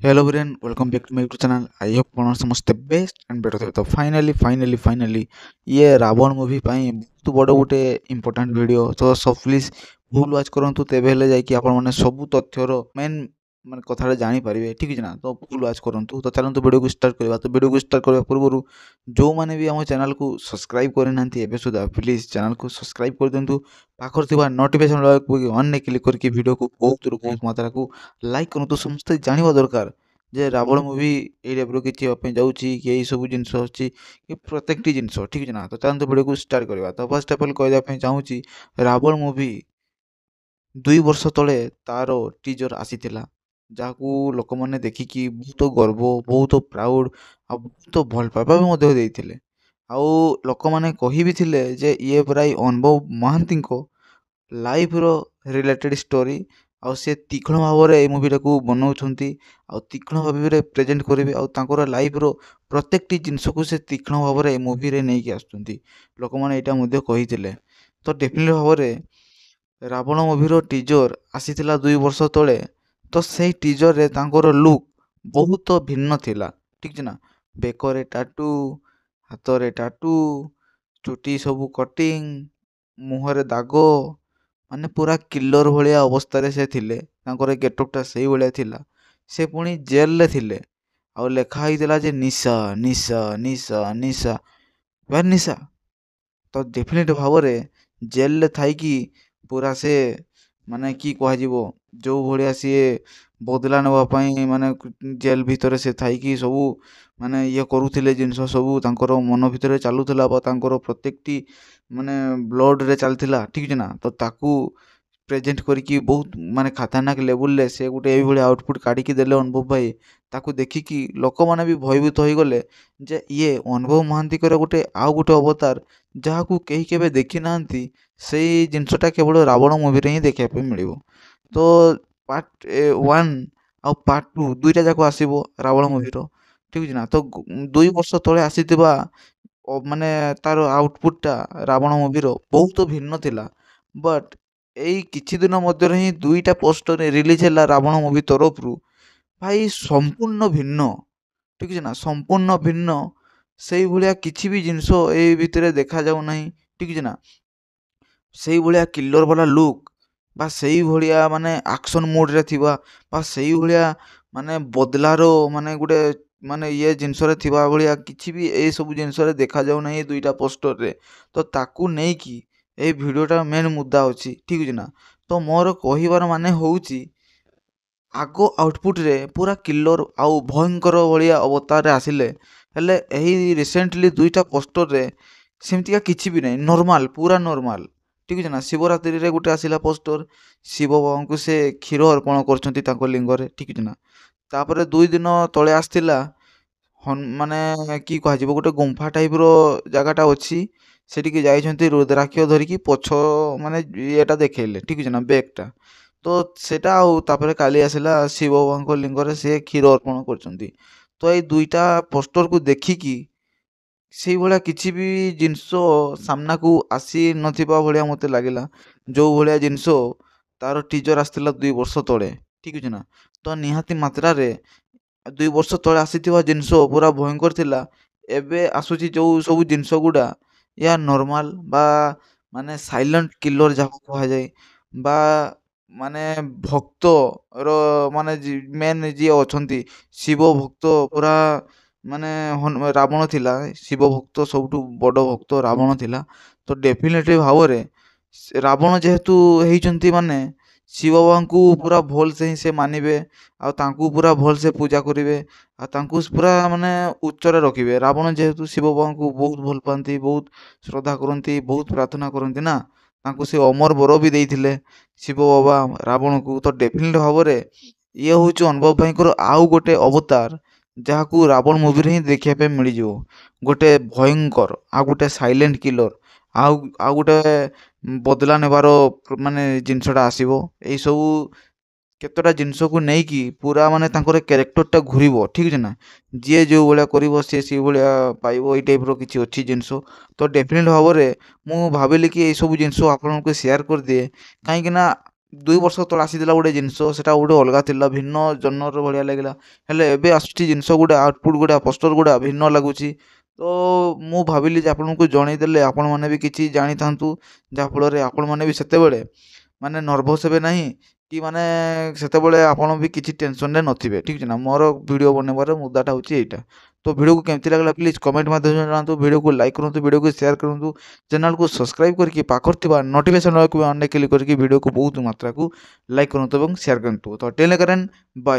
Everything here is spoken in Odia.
Hello everyone, welcome back to my YouTube channel. I hope ଆପଣ ସମସ୍ତେ ବେଷ୍ଟ ଆଣ୍ଡ ବେଟର ଥିବେ। ତ ଫାଇନାଲି ଇଏ ରାବଣ ମୁଭି ପାଇଁ ବହୁତ ବଡ଼ ଗୋଟେ ଇମ୍ପୋର୍ଟାଣ୍ଟ ଭିଡ଼ିଓ। ତ ସବୁ ପ୍ଲିଜ୍ ଫୁଲ୍ ୱାଚ୍ କରନ୍ତୁ, ତେବେ ହେଲେ ଯାଇକି ଆପଣମାନେ ସବୁ ତଥ୍ୟର ମେନ୍ କଥାଟା ଜାଣିପାରିବେ, ଠିକ୍ ଅଛି ନା। ତ ଫୁଲ୍ ୱାଚ୍ କରନ୍ତୁ। ତ ଚାଲନ୍ତୁ ଭିଡ଼ିଓକୁ ଷ୍ଟାର୍ଟ କରିବା। ତ ଭିଡ଼ିଓକୁ ଷ୍ଟାର୍ଟ କରିବା ପୂର୍ବରୁ ଯେଉଁମାନେ ବି ଆମ ଚ୍ୟାନେଲକୁ ସବସ୍କ୍ରାଇବ୍ କରିନାହାନ୍ତି ଏବେ ସୁଦ୍ଧା ପ୍ଲିଜ୍ ଚ୍ୟାନେଲକୁ ସବସ୍କ୍ରାଇବ୍ କରିଦିଅନ୍ତୁ। ପାଖରେ ଥିବା ନୋଟିଫିକେସନ୍ ବେଲ୍କୁ ଅନ୍ରେ କ୍ଲିକ୍ କରିକି ଭିଡ଼ିଓକୁ ବହୁତରୁ ବହୁତ ମାତ୍ରାକୁ ଲାଇକ୍ କରନ୍ତୁ। ସମସ୍ତେ ଜାଣିବା ଦରକାର ଯେ ରାବଣ ମୁଭି ଏଇ ଟାଇପ୍ର କିଛି ହେବା ପାଇଁ ଯାଉଛି କି ଏଇସବୁ ଜିନିଷ ଅଛି କି ପ୍ରତ୍ୟେକଟି ଜିନିଷ, ଠିକ୍ ଅଛି ନା। ତ ଚାଲନ୍ତୁ ଭିଡ଼ିଓକୁ ଷ୍ଟାର୍ଟ କରିବା। ତ ଫାର୍ଷ୍ଟ ଅଫ୍ ଅଲ୍ କହିବା ପାଇଁ ଚାହୁଁଛି ରାବଣ ମୁଭି 2 ବର୍ଷ ତଳେ ତା'ର ଟିଜର୍ ଆସିଥିଲା, ଯାହାକୁ ଲୋକମାନେ ଦେଖିକି ବହୁତ ଗର୍ବ, ବହୁତ ପ୍ରାଉଡ଼୍ ଆଉ ବହୁତ ଭଲ ପାଇବା ବି ମଧ୍ୟ ଦେଇଥିଲେ। ଆଉ ଲୋକମାନେ କହି ବି ଥିଲେ ଯେ ଇଏ ପ୍ରାୟ ଅନୁଭବ ମହାନ୍ତିଙ୍କ ଲାଇଫ୍ର ରିଲେଟେଡ଼୍ ଷ୍ଟୋରି, ଆଉ ସେ ତୀକ୍ଷ୍ଣ ଭାବରେ ଏଇ ମୁଭିଟାକୁ ବନାଉଛନ୍ତି ଆଉ ତୀକ୍ଷ୍ଣ ଭାବରେ ପ୍ରେଜେଣ୍ଟ କରିବେ, ଆଉ ତାଙ୍କର ଲାଇଫ୍ର ପ୍ରତ୍ୟେକଟି ଜିନିଷକୁ ସେ ତୀକ୍ଷ୍ଣ ଭାବରେ ଏ ମୁଭିରେ ନେଇକି ଆସୁଛନ୍ତି। ଲୋକମାନେ ଏଇଟା ମଧ୍ୟ କହିଥିଲେ। ତ ଡେଫିନେଟଲି ଭାବରେ ରାବଣ ମୁଭିର ଟିଜର୍ ଆସିଥିଲା 2 ବର୍ଷ ତଳେ। ତ ସେଇ ଟିଜର୍ରେ ତାଙ୍କର ଲୁକ୍ ବହୁତ ଭିନ୍ନ ଥିଲା, ଠିକ୍ ଅଛି ନା। ବେକରେ ଟାଟୁ, ହାତରେ ଟାଟୁ, ଚୁଟି ସବୁ କଟିଂ, ମୁହଁରେ ଦାଗ, ମାନେ ପୁରା କିଲର ଭଳିଆ ଅବସ୍ଥାରେ ସେ ଥିଲେ। ତାଙ୍କର ଗେଟଅପ୍ଟା ସେଇଭଳିଆ ଥିଲା। ସେ ପୁଣି ଜେଲ୍ରେ ଥିଲେ, ଆଉ ଲେଖା ହେଇଥିଲା ଯେ ନିଶା ନିଶା ନିଶା ନିଶା ନିଶା। ତ ଡେଫିନେଟ୍ ଭାବରେ ଜେଲ୍ରେ ଥାଇକି ପୁରା ସେ ମାନେ କି କୁହାଯିବ, ଯେଉଁ ଭଳିଆ ସିଏ ବଦଲା ନେବା ପାଇଁ ମାନେ ଜେଲ୍ ଭିତରେ ସେ ଥାଇକି ସବୁ ମାନେ ଇଏ କରୁଥିଲେ ଜିନିଷ ସବୁ ତାଙ୍କର ମନ ଭିତରେ ଚାଲୁଥିଲା ବା ତାଙ୍କର ପ୍ରତ୍ୟେକଟି ମାନେ ବ୍ଲଡ଼୍ରେ ଚାଲିଥିଲା, ଠିକ୍ ଅଛି ନା। ତ ତାକୁ ପ୍ରେଜେଣ୍ଟ କରିକି ବହୁତ ମାନେ ଖତରନାକ ଲେବୁଲ୍ରେ ସେ ଗୋଟେ ଏଇଭଳିଆ ଆଉଟପୁଟ୍ କାଢ଼ିକି ଦେଲେ ଅନୁଭବ ଭାଇ। ତାକୁ ଦେଖିକି ଲୋକମାନେ ବି ଭୟଭୀତ ହୋଇଗଲେ ଯେ ଇଏ ଅନୁଭବ ମହାନ୍ତିଙ୍କର ଗୋଟେ ଆଉ ଗୋଟେ ଅବତାର, ଯାହାକୁ କେହି କେବେ ଦେଖିନାହାନ୍ତି। ସେଇ ଜିନିଷଟା କେବଳ ରାବଣ ମୁଭିରେ ହିଁ ଦେଖିବା ପାଇଁ ମିଳିବ। ତ ପାର୍ଟ 1 ଆଉ ପାର୍ଟ 2 ଦୁଇଟା ଯାକ ଆସିବ ରାବଣ ମୁଭିର, ଠିକ୍ ଅଛି ନା। ତ 2 ବର୍ଷ ତଳେ ଆସିଥିବା ମାନେ ତା'ର ଆଉଟପୁଟ୍ଟା ରାବଣ ମୁଭିର ବହୁତ ଭିନ୍ନ ଥିଲା। ବଟ୍ ଏଇ କିଛି ଦିନ ମଧ୍ୟରେ ହିଁ ଦୁଇଟା ପୋଷ୍ଟର ରିଲିଜ୍ ହେଲା ରାବଣ ମୁଭି ତରଫରୁ। ଭାଇ ସମ୍ପୂର୍ଣ୍ଣ ଭିନ୍ନ, ଠିକ୍ ଅଛି ନା, ସମ୍ପୂର୍ଣ୍ଣ ଭିନ୍ନ। ସେଇଭଳିଆ କିଛି ବି ଜିନିଷ ଏଇ ଭିତରେ ଦେଖାଯାଉ ନାହିଁ, ଠିକ୍ ଅଛି ନା। ସେଇଭଳିଆ କିଲର ବାଲା ଲୁକ୍ ବା ସେଇଭଳିଆ ମାନେ ଆକ୍ସନ୍ ମୋଡ଼୍ରେ ଥିବା ବା ସେଇଭଳିଆ ମାନେ ବଦଲାର ମାନେ ଗୋଟେ ମାନେ ଇଏ ଜିନିଷରେ ଥିବା ଭଳିଆ କିଛି ବି ଏଇସବୁ ଜିନିଷରେ ଦେଖାଯାଉ ନାହିଁ ଏ ଦୁଇଟା ପୋଷ୍ଟରରେ। ତ ତାକୁ ନେଇକି ଏଇ ଭିଡ଼ିଓଟା ମେନ୍ ମୁଦ୍ଦା ଅଛି, ଠିକ୍ ଅଛି ନା। ତ ମୋର କହିବାର ମାନେ ହେଉଛି ଆଗ ଆଉଟପୁଟ୍ରେ ପୁରା କିଲର ଆଉ ଭୟଙ୍କର ଭଳିଆ ଅବତାରରେ ଆସିଲେ, ହେଲେ ଏହି ରିସେଣ୍ଟଲି ଦୁଇଟା ପୋଷ୍ଟରରେ ସେମିତିକା କିଛି ବି ନାହିଁ, ନର୍ମାଲ୍, ପୁରା ନର୍ମାଲ୍, ଠିକ୍ ଅଛି ନା। ଶିବରାତ୍ରିରେ ଗୋଟେ ଆସିଲା ପୋଷ୍ଟର, ଶିବ ବାବାଙ୍କୁ ସେ କ୍ଷୀର ଅର୍ପଣ କରୁଛନ୍ତି ତାଙ୍କ ଲିଙ୍ଗରେ, ଠିକ୍ ଅଛି ନା। ତାପରେ 2 ଦିନ ତଳେ ଆସିଥିଲା ମାନେ କି କୁହାଯିବ, ଗୋଟେ ଗୁମ୍ଫା ଟାଇପ୍ର ଜାଗାଟା ଅଛି, ସେଠିକି ଯାଇଛନ୍ତି ରୁଦ୍ରାକ୍ଷ ଧରିକି ପଛ ମାନେ ଇଏଟା ଦେଖେଇଲେ, ଠିକ୍ ଅଛି ନା, ବ୍ୟାକ୍ଟା। ତ ସେଇଟା ଆଉ ତାପରେ କାଲି ଆସିଲା ଶିବ ବାବାଙ୍କ ଲିଙ୍ଗରେ ସେ କ୍ଷୀର ଅର୍ପଣ କରୁଛନ୍ତି। ତ ଏଇ ଦୁଇଟା ପୋଷ୍ଟରକୁ ଦେଖିକି ସେଇଭଳିଆ କିଛି ବି ଜିନିଷ ସାମ୍ନାକୁ ଆସି ନଥିବା ଭଳିଆ ମୋତେ ଲାଗିଲା। ଯେଉଁ ଭଳିଆ ଜିନିଷ ତା'ର ଟିଜର୍ ଆସିଥିଲା 2 ବର୍ଷ ତଳେ, ଠିକ୍ ଅଛି ନା। ତ ନିହାତି ମାତ୍ରାରେ 2 ବର୍ଷ ତଳେ ଆସିଥିବା ଜିନିଷ ପୁରା ଭୟଙ୍କର ଥିଲା। ଏବେ ଆସୁଛି ଯେଉଁ ସବୁ ଜିନିଷ ଗୁଡ଼ା, ୟା ନର୍ମାଲ୍ ବା ମାନେ ସାଇଲେଣ୍ଟ କିଲର ଯାହାକୁ କୁହାଯାଏ, ବା ମାନେ ଭକ୍ତର ମାନେ ମେନ୍ ଯିଏ ଅଛନ୍ତି ଶିବ ଭକ୍ତ, ପୁରା ମାନେ ରାବଣ ଥିଲା ଶିବ ଭକ୍ତ, ସବୁଠୁ ବଡ଼ ଭକ୍ତ ରାବଣ ଥିଲା। ତ ଡେଫିନେଟଲି ଭାବରେ ରାବଣ ଯେହେତୁ ହେଇଛନ୍ତି ମାନେ ଶିବ ବାବାଙ୍କୁ ପୁରା ଭଲସେ ହିଁ ସେ ମାନିବେ, ଆଉ ତାଙ୍କୁ ପୁରା ଭଲସେ ପୂଜା କରିବେ, ଆଉ ତାଙ୍କୁ ପୁରା ମାନେ ଉଚ୍ଚରେ ରଖିବେ। ରାବଣ ଯେହେତୁ ଶିବ ବାବାଙ୍କୁ ବହୁତ ଭଲ ପାଆନ୍ତି, ବହୁତ ଶ୍ରଦ୍ଧା କରନ୍ତି, ବହୁତ ପ୍ରାର୍ଥନା କରନ୍ତି ନା, ତାଙ୍କୁ ସେ ଅମର ବର ବି ଦେଇଥିଲେ ଶିବ ବାବା ରାବଣକୁ। ତ ଡେଫିନେଟ୍ ଭାବରେ ଇଏ ହେଉଛି ଅନୁଭବ ଭାଇଙ୍କର ଆଉ ଗୋଟେ ଅବତାର, ଯାହାକୁ ରାବଣ ମୁଭିରେ ହିଁ ଦେଖିବା ପାଇଁ ମିଳିଯିବ। ଗୋଟେ ଭୟଙ୍କର, ଆଉ ଗୋଟେ ସାଇଲେଣ୍ଟ କିଲର, ଆଉ ଆଉ ଗୋଟେ ବଦଲା ନେବାର ମାନେ ଜିନିଷଟା ଆସିବ। ଏଇସବୁ କେତେଟା ଜିନିଷକୁ ନେଇକି ପୁରା ମାନେ ତାଙ୍କର କ୍ୟାରେକ୍ଟରଟା ଘୁରିବ, ଠିକ୍ ଅଛି ନା। ଯିଏ ଯେଉଁ ଭଳିଆ କରିବ ସିଏ ସେଇ ଭଳିଆ ପାଇବ, ଏଇ ଟାଇପ୍ର କିଛି ଅଛି ଜିନିଷ। ତ ଡେଫିନେଟ୍ ଭାବରେ ମୁଁ ଭାବିଲି କି ଏଇସବୁ ଜିନିଷ ଆପଣଙ୍କୁ ସେୟାର କରିଦିଏ, କାହିଁକିନା 2 ବର୍ଷ ତଳେ ଆସିଥିଲା ଗୋଟେ ଜିନିଷ ସେଟା ଗୋଟେ ଅଲଗା ଥିଲା ଭିନ୍ନ ଜନର ଭଳିଆ ଲାଗିଲା ହେଲେ ଏବେ ଆସୁଛି ଜିନିଷ ଗୋଟେ ଆଉଟପୁଟ୍ ଗୋଟେ ପୋଷ୍ଟର ଗୋଟେ ଭିନ୍ନ ଲାଗୁଛି ତ ମୁଁ ଭାବିଲି ଯେ ଆପଣଙ୍କୁ ଜଣେଇଦେଲେ ଆପଣମାନେ ବି କିଛି ଜାଣିଥାନ୍ତୁ ଯାହାଫଳରେ ଆପଣମାନେ ବି ସେତେବେଳେ ମାନେ ନର୍ଭସ୍ ହେବେ ନାହିଁ କି ମାନେ ସେତେବେଳେ ଆପଣ ବି କିଛି ଟେନସନ୍ରେ ନଥିବେ ଠିକ୍ ଅଛି ନା ମୋର ଭିଡ଼ିଓ ବନେଇବାର ମୁଦ୍ଦାଟା ହେଉଛି ଏଇଟା ତ ଭିଡ଼ିଓକୁ କେମିତି ଲାଗିଲା ପ୍ଲିଜ୍ କମେଣ୍ଟ ମାଧ୍ୟମରେ ଜଣାନ୍ତୁ ଭିଡ଼ିଓକୁ ଲାଇକ୍ କରନ୍ତୁ ଭିଡ଼ିଓକୁ ସେୟାର କରନ୍ତୁ ଚ୍ୟାନେଲକୁ ସବସ୍କ୍ରାଇବ୍ କରିକି ପାଖରେ ଥିବା ନୋଟିଫିକେସନ୍ ଅନ୍ କ୍ଲିକ୍ କରିକି ଭିଡ଼ିଓକୁ ବହୁତ ମାତ୍ରାକୁ ଲାଇକ୍ କରନ୍ତୁ ଏବଂ ସେୟାର କରନ୍ତୁ ତ ଟେଲ୍ କରେନ୍ ବାଏ।